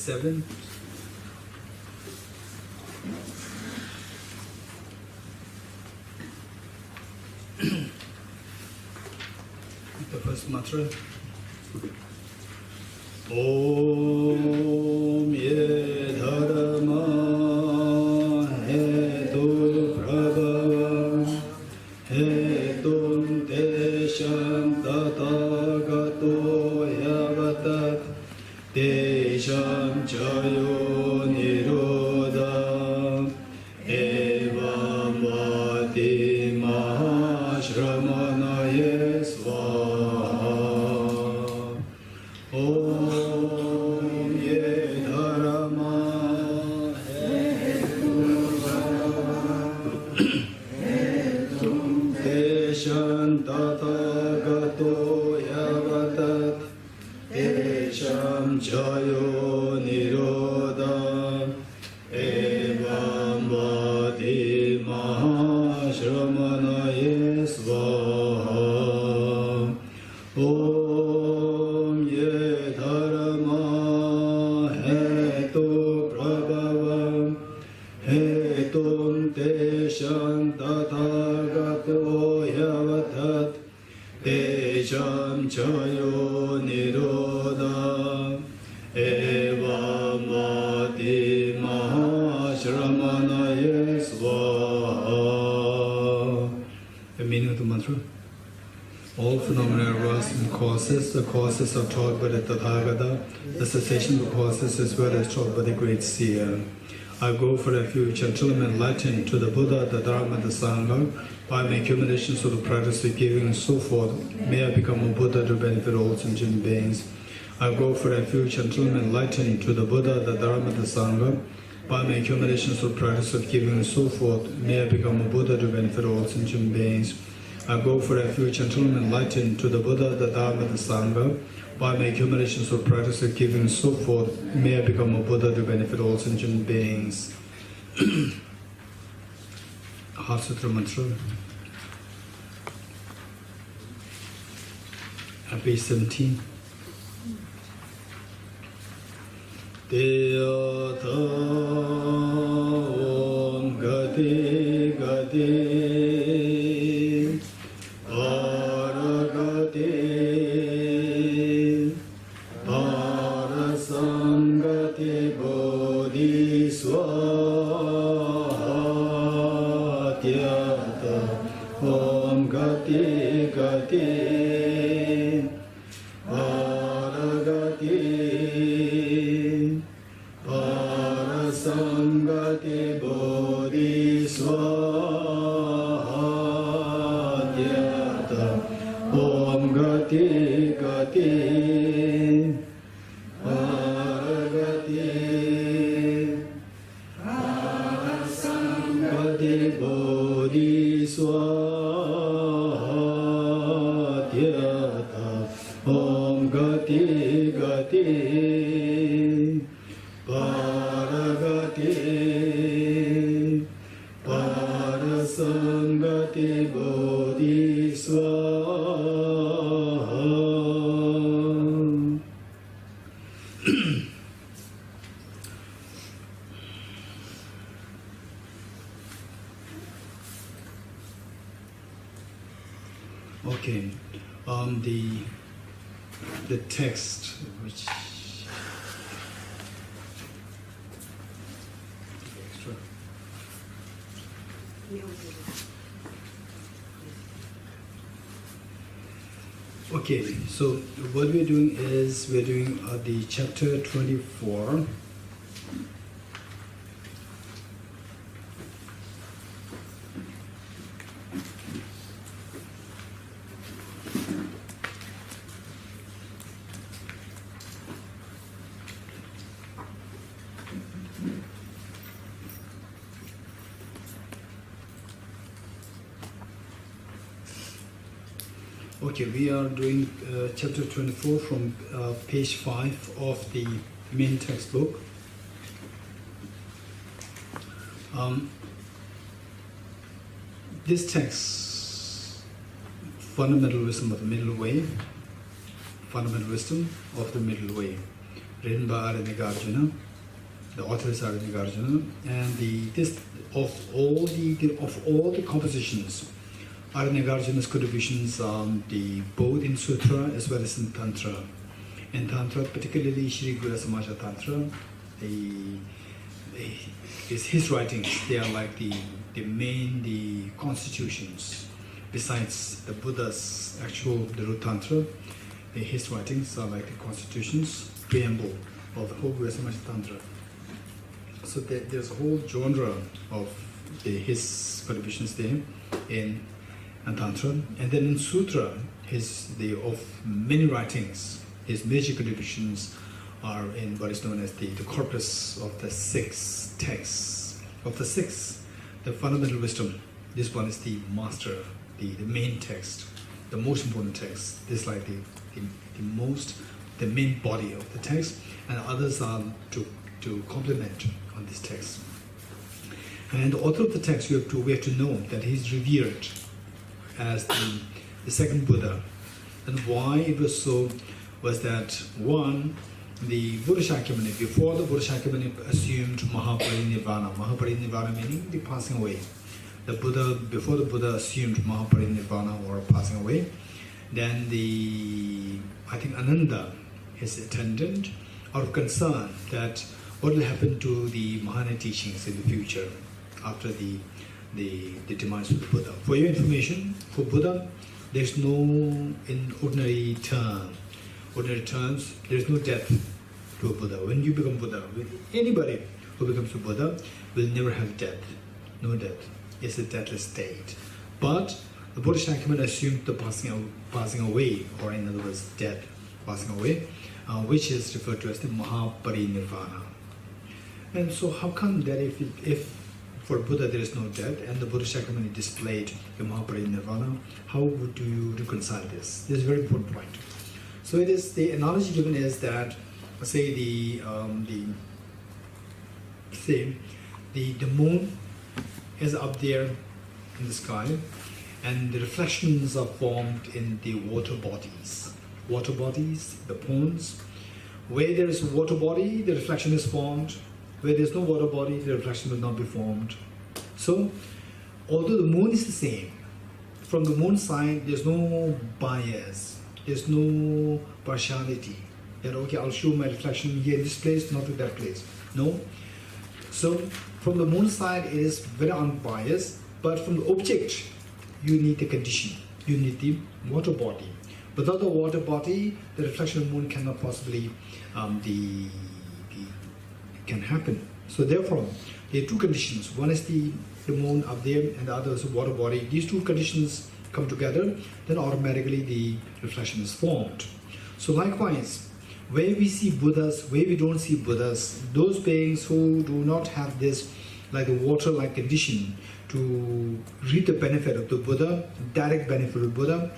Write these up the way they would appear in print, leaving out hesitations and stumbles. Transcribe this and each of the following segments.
7. The first mantra. Om ye dharma hetu prabhava hetum tesham tatagato yavatat tesham chayo nirodha evam vati mahashramanaye svaha. Om ye dharma hetum tesham tatagato yavatat tesham chayo nirodha evam vati mahashramanaye svaha. Om ye dharma hetu prabhava hetum tesham tathagato yavatat tesham chayo nirodha evam vati mahashramanaye svaha. The meaning of the mantra. All phenomena arise from causes. The causes are taught by the Tathagata. The cessation of causes as well as taught by the great seer. I go for refuge until I'm enlightened to the Buddha, the Dharma, the Sangha. By my accumulations of the practice of giving and so forth, may I become a Buddha to benefit all sentient beings. I go for refuge until I'm enlightened to the Buddha, the Dharma, the Sangha. By my accumulations of practice of giving and so forth, may I become a Buddha to benefit all sentient beings. I go for refuge until I'm enlightened to the Buddha, the Dharma, the Sangha. By my accumulations of practice of giving and so forth, may I become a Buddha to benefit all sentient beings. Heart Sutra Mantra. Page 17. Deyata Om Gati Gati Paragati Parasangati Bodhiswatyata Om Gati Gati Paragati Parasangati Bodhiswatyata Om Gati Gati Paragati Parasangati Bodhiswatyata Om Gati Gati Paragati Parasangati Bodhiswaha. Okay, the text which okay, so what we're doing is we're doing the chapter 24. Okay, we are doing chapter 24 from page 5 of the main textbook. This text, fundamental wisdom of the middle way, fundamental wisdom of the middle way. written by Arjuna. The author is Arjuna, and of all the compositions, Arjuna's contributions both in sutra as well as in tantra. In tantra, particularly Shri Guru Samaja Tantra, his writings, they are like the constitutions. Besides the Buddha's the root tantra, his writings are like the constitutions, preamble of the whole Guru Samaja Tantra. So there's a whole genre of his contributions there in Tantra, and then in Sutra, of many writings. His major contributions are in what is known as the corpus of the 6 texts. Of the 6, the fundamental wisdom, this one is the master, the main text, the most important text. This is like the main body of the text, and others are to complement on this text. And the author of the text, we have to know that he's revered as the second Buddha. And why it was so was that, one, the Buddha Shakyamuni, before the Buddha Shakyamuni assumed Mahaparinirvana, Mahaparinirvana meaning the passing away. Before the Buddha assumed Mahaparinirvana or passing away, then I think Ananda, his attendant, out of concern that what will happen to the Mahayana teachings in the future after the demise of the Buddha. For your information, for Buddha, there's no, in ordinary terms, there's no death to a Buddha. When you become Buddha, anybody who becomes a Buddha will never have death, no death. It's a deathless state. But the Buddha Shakyamuni assumed the passing away, or in other words, death, passing away, which is referred to as the Mahaparinirvana. And so how come that if for Buddha there is no death and the Buddha Shakyamuni displayed the Mahaparinirvana, how would you reconcile this? This is a very important point. So it is, the analogy given is that, say the moon is up there in the sky, and the reflections are formed in the water bodies, the ponds. Where there is a water body, the reflection is formed. Where there is no water body, the reflection will not be formed. So, although the moon is the same, from the moon side, there's no bias, there's no partiality. That, okay, I'll show my reflection here in this place, not to that place. No. So, from the moon side, it is very unbiased, but from the object, you need the condition, you need the water body. Without the water body, the reflection of the moon cannot possibly can happen. So therefore, there are two conditions. One is the moon up there, and the other is the water body. These two conditions come together, then automatically the reflection is formed. So likewise, where we see Buddhas, where we don't see Buddhas, those beings who do not have this, like a water-like condition, to reap the benefit of the Buddha, direct benefit of Buddha,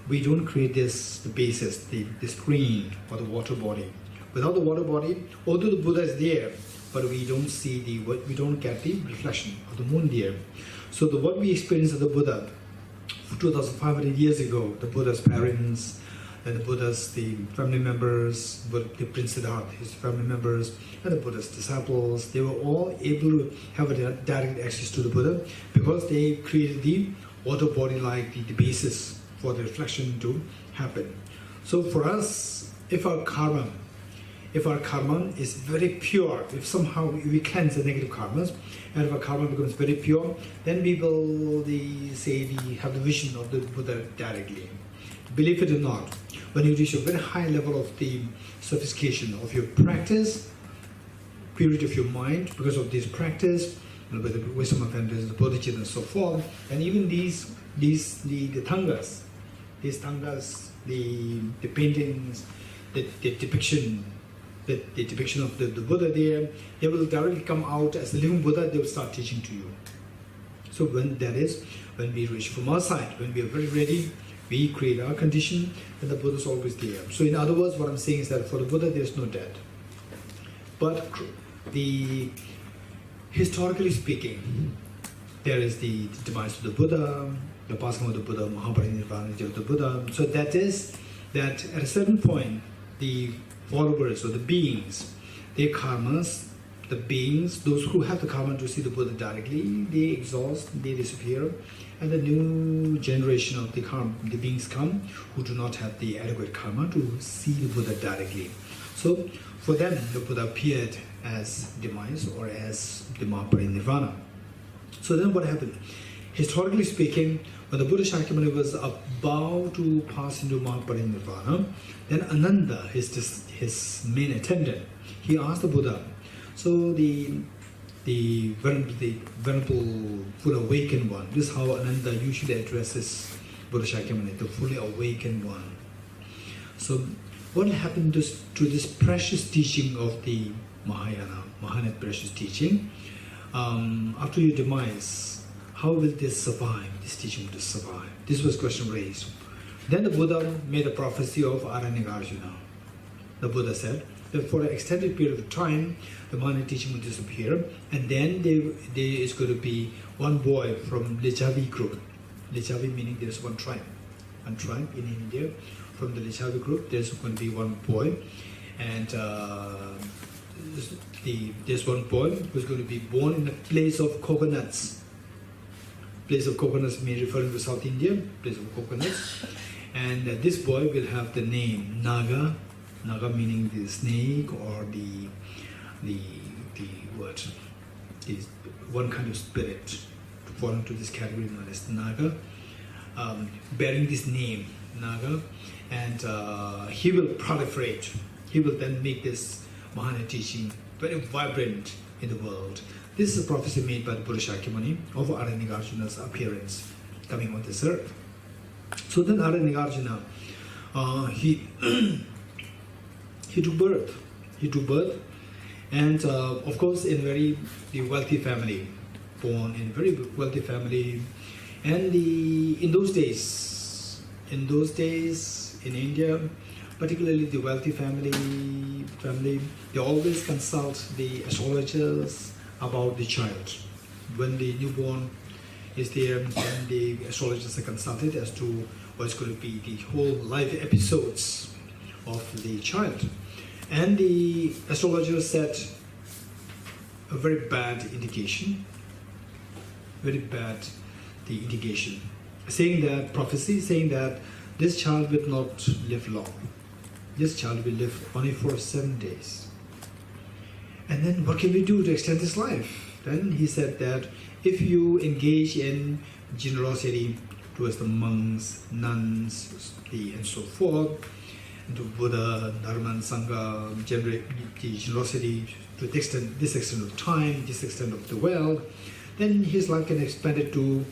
we don't create the basis, the screen or the water body. Without the water body, although the Buddha is there, but we don't see we don't get the reflection of the moon there. So what we experience of the Buddha 2,500 years ago, the Buddha's parents, and the Buddha's the family members, the Prince Siddhartha, his family members, and the Buddha's disciples, they were all able to have a direct access to the Buddha because they created the water body like the basis for the reflection to happen. So for us, if our karma is very pure, if somehow we cleanse the negative karmas, and if our karma becomes very pure, then we will have the vision of the Buddha directly. Believe it or not, when you reach a very high level of the sophistication of your practice, purity of your mind, because of this practice, with the wisdom of endless, the bodhicitta and so forth, and even the tangas, the paintings, the depiction of the Buddha there, they will directly come out as the living Buddha, they will start teaching to you. So when we reach from our side, when we are very ready, we create our condition, and the Buddha is always there. So in other words, what I'm saying is that for the Buddha, there is no death. But historically speaking, there is the demise of the Buddha, the passing of the Buddha, Mahaparinirvana of the Buddha. So that is that at a certain point, the followers or the beings, their karmas, the beings, those who have the karma to see the Buddha directly, they exhaust, they disappear, and the new generation of the karma, the beings come who do not have the adequate karma to see the Buddha directly. So for them, the Buddha appeared as demise or as the Mahaparinirvana. So then what happened? Historically speaking, when the Buddha Shakyamuni was about to pass into Mahaparinirvana, then Ananda, his main attendant, he asked the Buddha, so the venerable full awakened one, this is how Ananda usually addresses Buddha Shakyamuni, the fully awakened one. So what happened to this precious teaching of the Mahayana precious teaching? After your demise, how will this survive? This teaching will survive? This was question raised. Then the Buddha made a prophecy of Aranyaka. The Buddha said that for an extended period of time, the Mahayana teaching will disappear, and then there is going to be one boy from Lichavi group. Lichavi meaning there is one tribe in India. From the Lichavi group, there's going to be one boy, and there's one boy who's going to be born in a place of coconuts. Place of coconuts means referring to South India, place of coconuts. And this boy will have the name Naga, Naga meaning the snake or the what? Is one kind of spirit to fall into this category known as Naga, bearing this name Naga, and he will proliferate. He will then make this Mahayana teaching very vibrant in the world. This is a prophecy made by the Buddha Shakyamuni of Aranyaka appearance coming on this earth. So then Aranyaka, he took birth. He took birth, and of course in a very wealthy family, born in a very wealthy family, and in those days in India, particularly the wealthy family, they always consult the astrologers about the child. When the newborn is there, then the astrologers are consulted as to what's going to be the whole life episodes of the child. And the astrologers said a very bad indication, saying that this child will not live long. This child will live only for 7 days. And then what can we do to extend his life? Then he said that if you engage in generosity towards the monks, nuns, and so forth, and to Buddha, Dharma, and Sangha, generate the generosity to this extent of time, this extent of the wealth, then his life can expand it to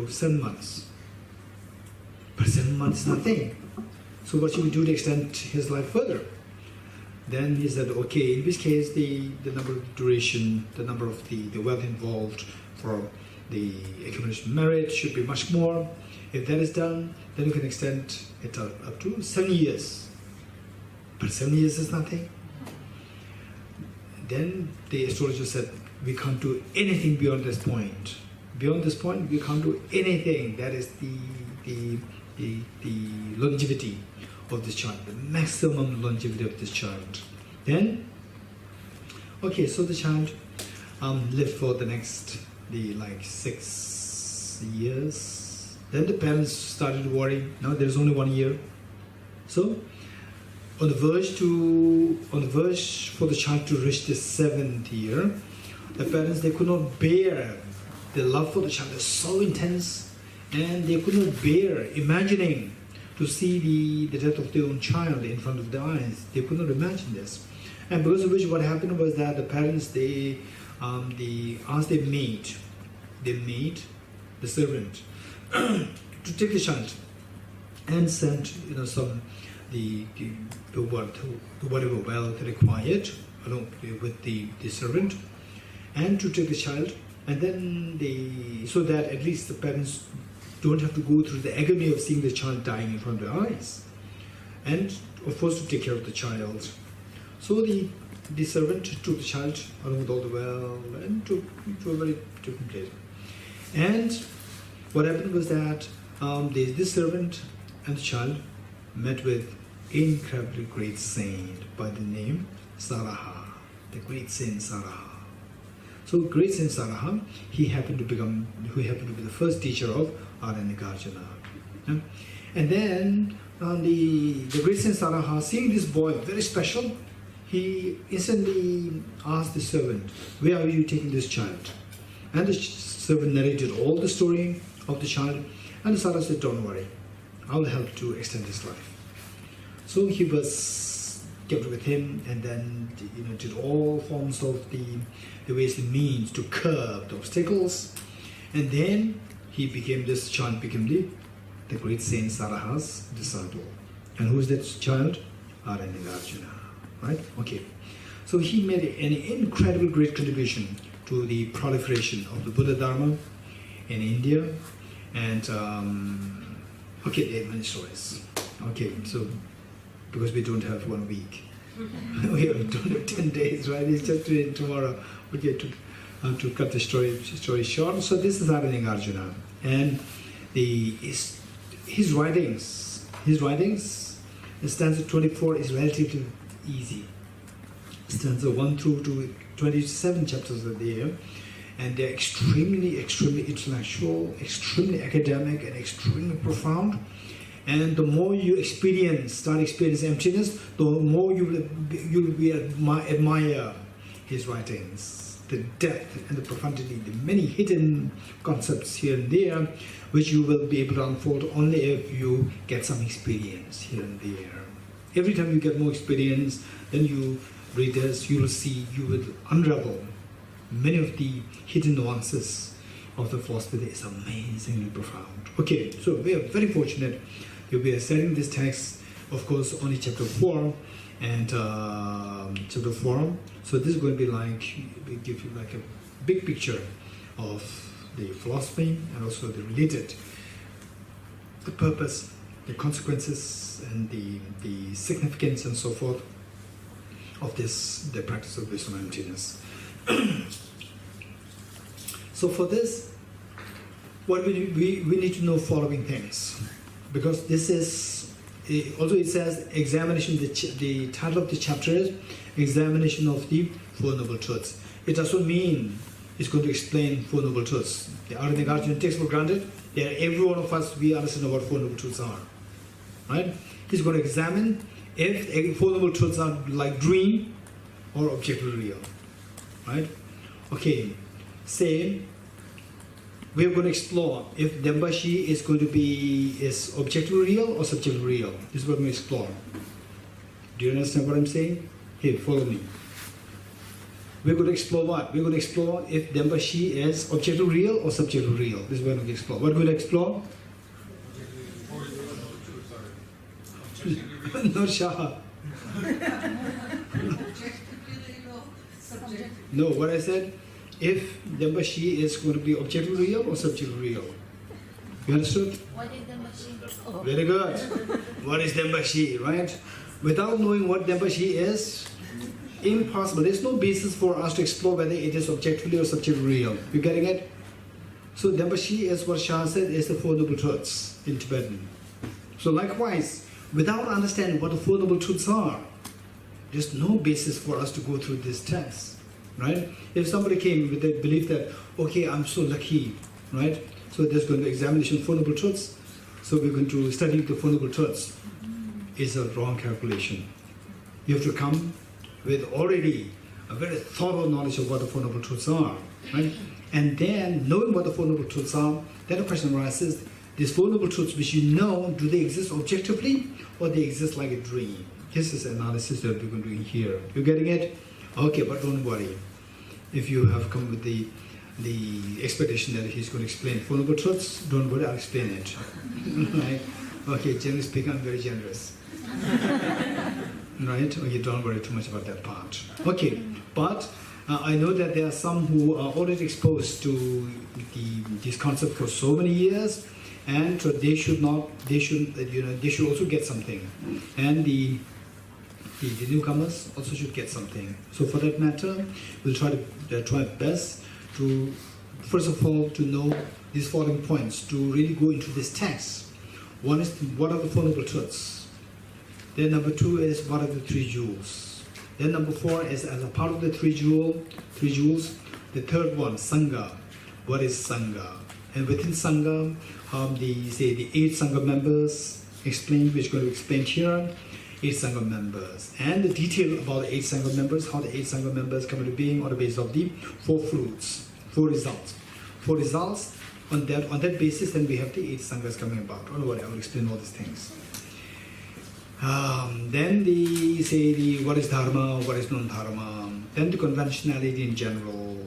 7 months. But 7 months is nothing. So what should we do to extend his life further? Then he said, okay, in this case, the number of duration, the number of the wealth involved for the accumulation merit should be much more. If that is done, then you can extend it up to 7 years. But 7 years is nothing. Then the astrologer said, we can't do anything beyond this point. Beyond this point, we can't do anything. That is the longevity of this child, the maximum longevity of this child. Then, okay, so the child lived for the next 6 years. Then the parents started worrying. Now there's only 1 year. So on the verge for the child to reach the 7th year, the parents, they could not bear the love for the child is so intense, and they could not bear imagining to see the death of their own child in front of their eyes. They could not imagine this. And because of which what happened was that the parents, they asked their maid, the servant, to take the child and send some whatever wealth required along with the servant, and to take the child, and then so that at least the parents don't have to go through the agony of seeing the child dying in front of their eyes, and of course to take care of the child. So the servant took the child along with all the wealth and took to a very different place. And what happened was that this servant and the child met with incredibly great saint by the name Saraha, the great saint Saraha. So great saint Saraha, he happened to be the first teacher of Aranyakajana. Yeah? And then the great saint Saraha, seeing this boy very special, he instantly asked the servant, "Where are you taking this child?" And the servant narrated all the story of the child, and the Saraha said, "Don't worry, I'll help to extend his life." So he was kept with him, and then did all forms of the ways and means to curb the obstacles, and then this child became the great saint Saraha's disciple. And who is that child? Aranyakajana, right? Okay. So he made an incredible great contribution to the proliferation of the Buddha Dharma in India, and okay, there are many stories. Okay, so because we don't have 1 week, we don't have 10 days, right? It's just today and tomorrow. Okay, to cut the story short. So this is Aranyakajana, and his writings, stanza 24 is relatively easy. Stanza 1 through to 27 chapters are there, and they're extremely intellectual, extremely academic, and extremely profound. And the more you start experiencing emptiness, the more you will admire his writings, the depth and the profundity, the many hidden concepts here and there, which you will be able to unfold only if you get some experience here and there. Every time you get more experience, then you readers, you will unravel many of the hidden nuances of the philosophy that is amazingly profound. Okay, so we are very fortunate that we are studying this text, of course, only chapter 4 and chapter 4. So this is going to be we give you like a big picture of the philosophy and also the purpose, the consequences, and the significance and so forth of the practice of wisdom and emptiness. So for this, what we need to know following things, because this is also, it says examination. The title of the chapter is examination of the Four Noble Truths. It doesn't mean it's going to explain Four Noble Truths. The Aranyakajana takes for granted that every one of us, we understand what Four Noble Truths are, right? He's going to examine if the Four Noble Truths are like dream or objectively real, right? Okay, say we're going to explore if Dambashi is going to is objectively real or subjectively real. This is what we're going to explore. Do you understand what I'm saying? Here, follow me. We're going to explore what? We're going to explore if Dambashi is objectively real or subjectively real. This is what we're going to explore. What are we going to explore? No, Shah. No, what I said, if Dambashi is going to be objectively real or subjectively real. You understood? What is Dambashi? Oh. Very good. What is Dambashi, right? Without knowing what Dambashi is, impossible. There's no basis for us to explore whether it is objectively or subjectively real. You getting it? So Dambashi is what Shah said is the Four Noble Truths in Tibetan. So likewise, without understanding what the Four Noble Truths are, there's no basis for us to go through this test, right? If somebody came with the belief that, okay, I'm so lucky, right? So there's going to be examination of Four Noble Truths, so we're going to study the Four Noble Truths. It's a wrong calculation. You have to come with already a very thorough knowledge of what the Four Noble Truths are, right? And then, knowing what the Four Noble Truths are, then the question arises, these Four Noble Truths which you know, do they exist objectively or they exist like a dream? This is analysis that we're going to do here. You getting it? Okay, but don't worry. If you have come with the expectation that he's going to explain Four Noble Truths, don't worry, I'll explain it. Right? Okay, generally speaking, I'm very generous. Right? Okay, don't worry too much about that part. Okay, but I know that there are some who are already exposed to this concept for so many years, and so they should also get something, and the newcomers also should get something. So for that matter, we'll try best to first of all to know these following points to really go into this text. One is, what are the Four Noble Truths? Then number 2 is what are the 3 jewels. Then number 4 is as a part of the 3 jewels. The third one, Sangha. What is Sangha? And within Sangha, the 8 Sangha members explained, which we're going to explain here. 8 Sangha members. And the detail about the 8 Sangha members, how the 8 Sangha members come into being on the basis of the 4 fruits, 4 results. 4 results, on that basis, then we have the 8 Sanghas coming about. Don't worry, I will explain all these things. Then what is Dharma, what is non-Dharma. Then the conventionality in general,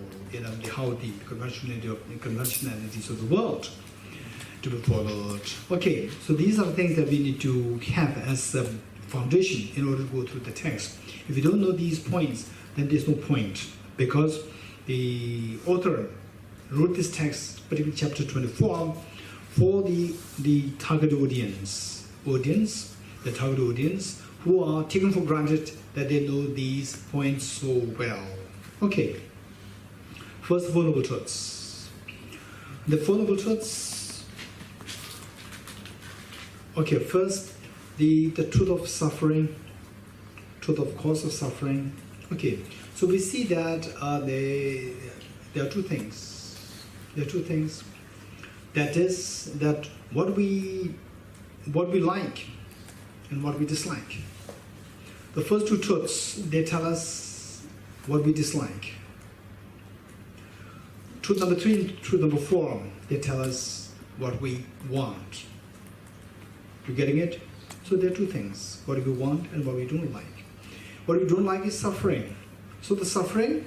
how the conventionalities of the world to be followed. Okay, so these are things that we need to have as a foundation in order to go through the text. If you don't know these points, then there's no point, because the author wrote this text, particularly chapter 24, for the target audience, the target audience who are taken for granted that they know these points so well. Okay, first, the Four Noble Truths. The Four Noble Truths. Okay, first, the truth of suffering, truth of cause of suffering. Okay, so we see that there are 2 things. There are 2 things. That is that what we like and what we dislike. The first 2 truths, they tell us what we dislike. Truth number 3 and truth number 4, they tell us what we want. You getting it? So there are 2 things, what we want and what we don't like. What we don't like is suffering. So the suffering,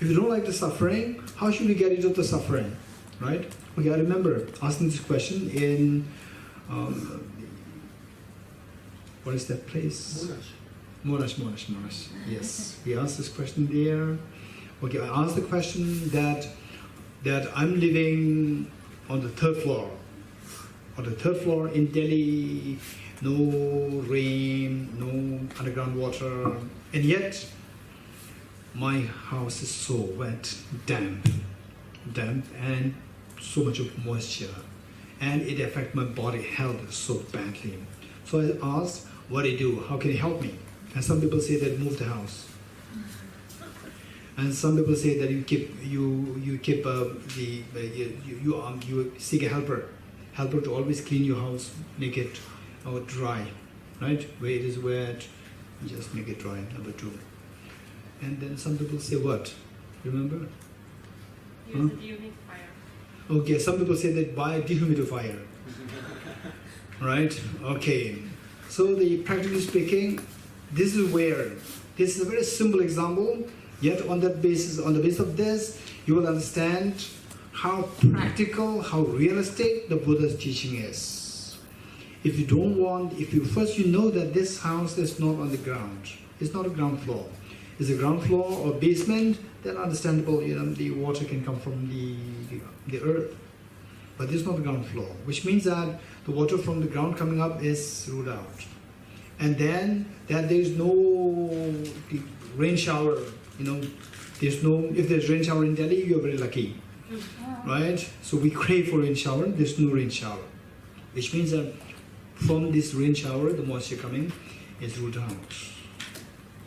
if you don't like the suffering, how should we get rid of the suffering? Right? Okay, I remember asking this question in, what is that place? Monash. Yes, we asked this question there. Okay, I asked the question that I'm living on the 3rd floor. On the 3rd floor in Delhi, no rain, no underground water, and yet my house is so wet, damp, and so much of moisture, and it affects my body health so badly. So I asked, what do you do? How can you help me? And some people say that move the house, and some people say that you seek a helper to always clean your house, make it dry, right? Where it is wet, just make it dry. Number 2. And then some people say what? Remember? Use a dehumidifier. Okay, some people say that buy a dehumidifier. Right? Okay. So practically speaking, this is a very simple example, yet on the basis of this, you will understand how practical, how realistic the Buddha's teaching is. If you know that this house is not on the ground, it's not a ground floor. It's a ground floor or basement, then understandable, the water can come from the earth. But this is not the ground floor, which means that the water from the ground coming up is ruled out. And then that there is no rain shower, if there's rain shower in Delhi, you're very lucky, right? So we crave for rain shower, there's no rain shower, which means that from this rain shower, the moisture coming is ruled out.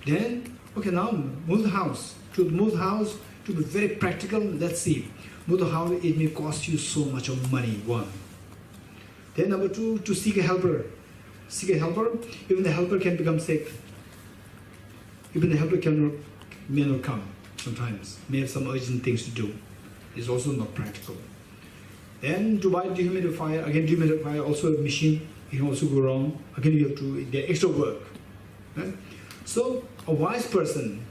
Then, okay, now move the house. To move the house, to be very practical, let's see. Move the house, it may cost you so much of money, 1. Then number 2, to seek a helper. Seek a helper, even the helper can become sick. Even the helper may not come sometimes, may have some urgent things to do. It's also not practical. Then to buy a dehumidifier, again dehumidifier, also a machine, it can also go wrong. Again you have to, the extra work. Right? So a wise person,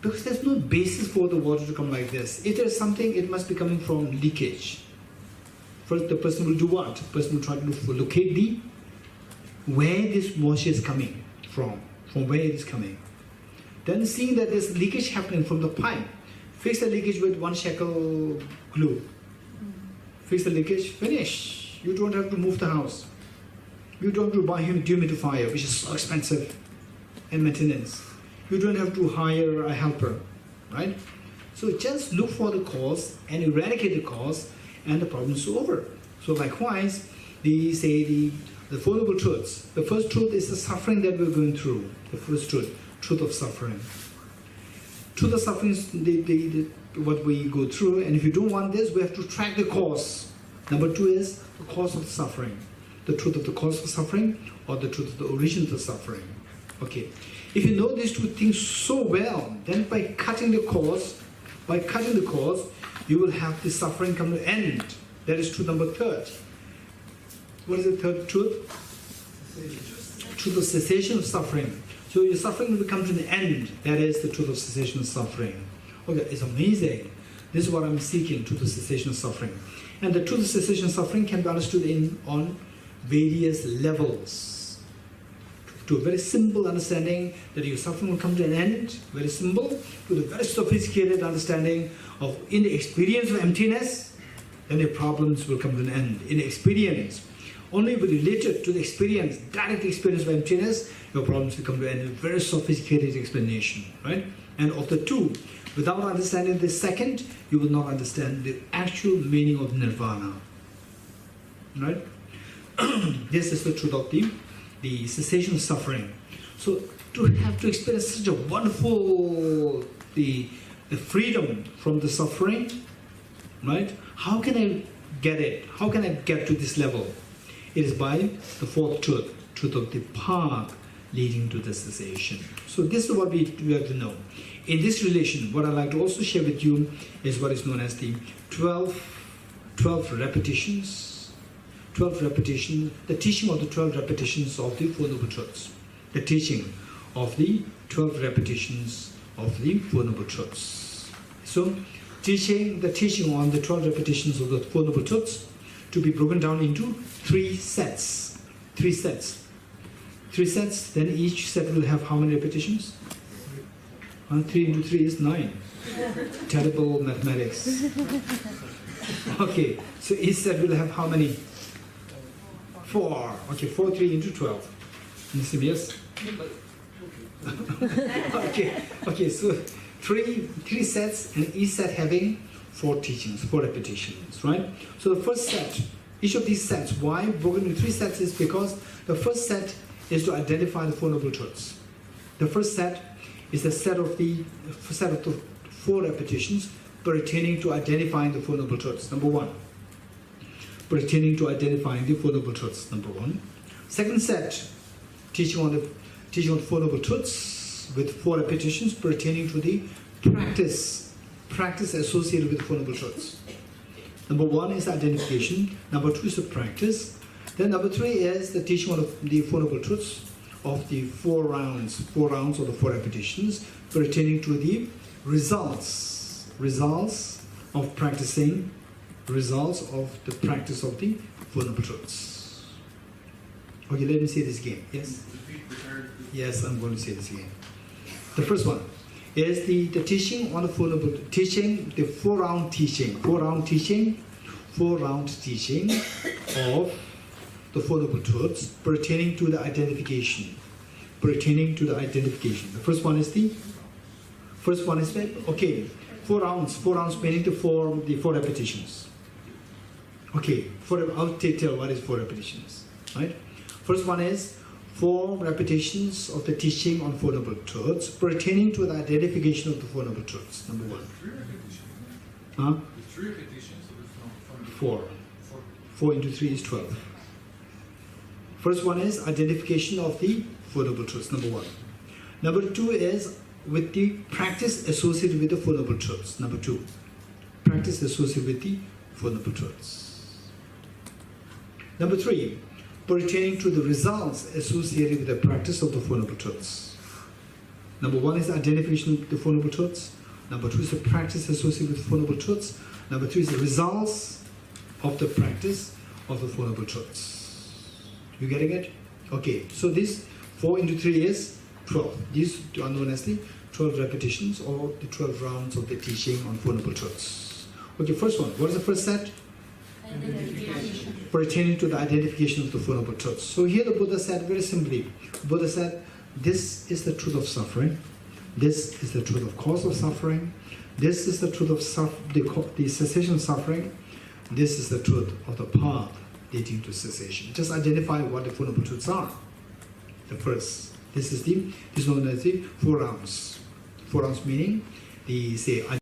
because there's no basis for the water to come like this. If there's something, it must be coming from leakage. First the person will do what? The person will try to locate where this moisture is coming from where it is coming. Then seeing that there's leakage happening from the pipe, fix the leakage with 1 shekel glue. Fix the leakage, finish. You don't have to move the house. You don't have to buy a dehumidifier, which is so expensive and maintenance. You don't have to hire a helper, right? So just look for the cause and eradicate the cause, and the problem is over. So likewise, the the Four Noble Truths. The first truth is the suffering that we're going through. The first truth of suffering. Truth of suffering is what we go through, and if you don't want this, we have to track the cause. Number two is the cause of suffering. The truth of the cause of suffering, or the truth of the origin of the suffering. Okay. If you know these two things so well, then by cutting the cause, you will have the suffering come to an end. That is truth number third. What is the third truth? Truth of cessation of suffering. So your suffering will come to an end. That is the truth of cessation of suffering. Okay, it's amazing. This is what I'm seeking, truth of cessation of suffering. And the truth of cessation of suffering can be understood on various levels. To a very simple understanding that your suffering will come to an end, very simple, to the very sophisticated understanding of in the experience of emptiness, then your problems will come to an end. In experience, only related to the experience, direct experience of emptiness, your problems will come to an end. Very sophisticated explanation, right? And of the two, without understanding the second, you will not understand the actual meaning of nirvana, right? This is the truth of the cessation of suffering. So to have to experience such a wonderful the freedom from the suffering, right? How can I get it? How can I get to this level? It is by the fourth truth, truth of the path leading to the cessation. So this is what we have to know. In this relation, what I'd like to also share with you is what is known as the 12 repetitions. 12 repetitions, the teaching of the 12 repetitions of the Four Noble Truths. The teaching of the 12 repetitions of the Four Noble Truths. So, the teaching on the 12 repetitions of the Four Noble Truths to be broken down into 3 sets. 3 sets. 3 sets, then each set will have how many repetitions? 3 into 3 is 9. Terrible mathematics. Okay, so each set will have how many? 4. Okay, 4, 3 into 12. Yes? Okay, so 3 sets, and each set having 4 teachings, 4 repetitions, right? So the first set, each of these sets, why broken into 3 sets is because the first set is to identify the Four Noble Truths. The first set is the set of the 4 repetitions pertaining to identifying the Four Noble Truths. Number 1. Pertaining to identifying the Four Noble Truths. Number 1. Second set, teaching on the Four Noble Truths with 4 repetitions pertaining to the practice associated with the Four Noble Truths. Number 1 is identification. Number 2 is the practice. Then number 3 is the teaching of the Four Noble Truths of the 4 rounds of the 4 repetitions pertaining to the results of practicing, results of the practice of the Four Noble Truths. Okay, let me say this again. Yes? Yes, I'm going to say this again. The first one is the teaching on the Four Noble teaching, the 4-round teaching of the Four Noble Truths pertaining to the identification. The first one is okay, 4 rounds meaning the 4 repetitions. Okay, I'll tell what is 4 repetitions, right? First one is 4 repetitions of the teaching on Four Noble Truths pertaining to the identification of the Four Noble Truths. Number 1. 3 repetitions. Huh? 3 repetitions from 4. 4 into 3 is 12. First one is identification of the Four Noble Truths, number 1. Number 2 is with the practice associated with the Four Noble Truths. Number 2. Practice associated with the Four Noble Truths. Number 3. Pertaining to the results associated with the practice of the Four Noble Truths. Number 1 is identification of the Four Noble Truths. Number 2 is the practice associated with the Four Noble Truths. Number 3 is the results of the practice of the Four Noble Truths. You getting it? Okay, so this 4 into 3 is 12. These are known as the 12 repetitions or the 12 rounds of the teaching on Four Noble Truths. Okay, first one. What is the first set? Pertaining to the identification of the Four Noble Truths. So here the Buddha said very simply, Buddha said, this is the truth of suffering. This is the truth of cause of suffering. This is the truth of the cessation of suffering. This is the truth of the path leading to cessation. Just identify what the Four Noble Truths are. The first, this is known as the 4 rounds. 4 rounds meaning the say